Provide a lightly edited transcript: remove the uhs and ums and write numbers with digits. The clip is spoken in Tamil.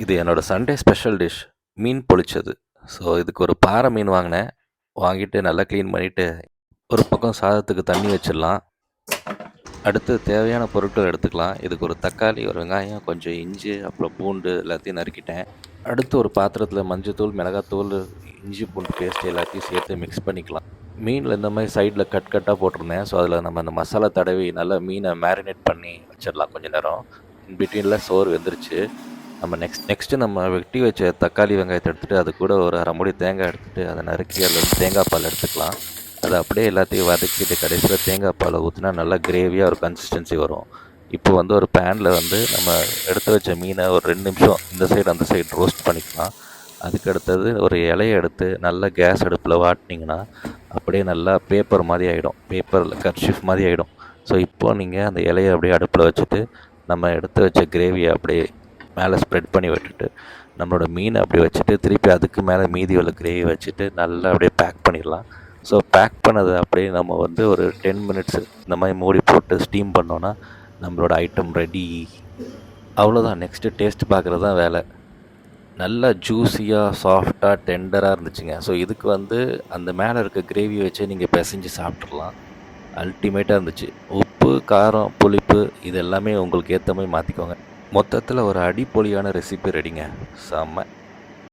இது என்னோட சண்டே ஸ்பெஷல் டிஷ். மீன் பொளிச்சது. ஸோ, இதுக்கு ஒரு பாறை மீன் வாங்கினேன். வாங்கிட்டு நல்லா க்ளீன் பண்ணிட்டு, ஒரு பக்கம் சாதத்துக்கு தண்ணி வச்சிடலாம். அடுத்து தேவையான பொருட்கள் எடுத்துக்கலாம். இதுக்கு ஒரு தக்காளி, ஒரு வெங்காயம், கொஞ்சம் இஞ்சி, அப்புறம் பூண்டு எல்லாத்தையும் நறுக்கிட்டேன். அடுத்து ஒரு பாத்திரத்தில் மஞ்சத்தூள், மிளகாத்தூள், இஞ்சி பூண்டு பேஸ்ட் எல்லாத்தையும் சேர்த்து மிக்ஸ் பண்ணிக்கலாம். மீனில் இந்த மாதிரி சைடில் கட் கட்டாக போட்டிருந்தேன். ஸோ, அதில் நம்ம அந்த மசாலா தடவி நல்லா மீனை மேரினேட் பண்ணி வச்சிடலாம் கொஞ்ச நேரம். இன் பிட்வீனில் சோறு வெந்துருச்சு. நம்ம நெக்ஸ்ட்டு நம்ம வெட்டி வச்ச தக்காளி வெங்காயத்தை எடுத்துகிட்டு அது கூட ஒரு அரை மூடி தேங்காய் எடுத்துகிட்டு அதை நறுக்கி அதில் வந்து தேங்காய் பால் எடுத்துக்கலாம். அதை அப்படியே எல்லாத்தையும் வதக்கிட்டு கடைசியில் தேங்காய் பாலை ஊற்றினா நல்லா கிரேவியாக ஒரு கன்சிஸ்டன்சி வரும். இப்போ வந்து ஒரு பேனில் வந்து நம்ம எடுத்து வச்ச மீனை ஒரு 2 நிமிஷம் இந்த சைடு அந்த சைடு ரோஸ்ட் பண்ணிக்கலாம். அதுக்கு அடுத்தது ஒரு இலையை எடுத்து நல்லா கேஸ் அடுப்பில் வாட்டினீங்கன்னா அப்படியே நல்லா பேப்பர் மாதிரி ஆகிடும். பேப்பரில் கர்ச்சீஃப் மாதிரி ஆகிடும். ஸோ இப்போது நீங்கள் அந்த இலையை அப்படியே அடுப்பில் வச்சுட்டு நம்ம எடுத்து வச்ச கிரேவியை அப்படியே மேலே ஸ்ப்ரெட் பண்ணி விட்டுட்டு நம்மளோட மீனை அப்படி வச்சுட்டு திருப்பி அதுக்கு மேலே மீதி உள்ள கிரேவி வச்சுட்டு நல்லா அப்படியே பேக் பண்ணிடலாம். ஸோ பேக் பண்ணதை அப்படியே நம்ம வந்து ஒரு 10 மினிட்ஸு இந்த மாதிரி மூடி போட்டு ஸ்டீம் பண்ணோன்னா நம்மளோட ஐட்டம் ரெடி. அவ்வளோதான். நெக்ஸ்ட்டு டேஸ்ட் பார்க்குறது தான் வேலை. நல்லா ஜூஸியாக, சாஃப்டாக, டெண்டராக இருந்துச்சுங்க. ஸோ இதுக்கு வந்து அந்த மேலே இருக்க கிரேவி வச்சு நீங்கள் பிசைஞ்சு சாப்பிட்றலாம். அல்டிமேட்டாக இருந்துச்சு. உப்பு, காரம், புளிப்பு இது எல்லாமே உங்களுக்கு ஏற்ற மாதிரி மாற்றிக்கோங்க. மொத்தத்தில் ஒரு அடிப்பொலியான ரெசிபி ரெடிங்க. செம்ம.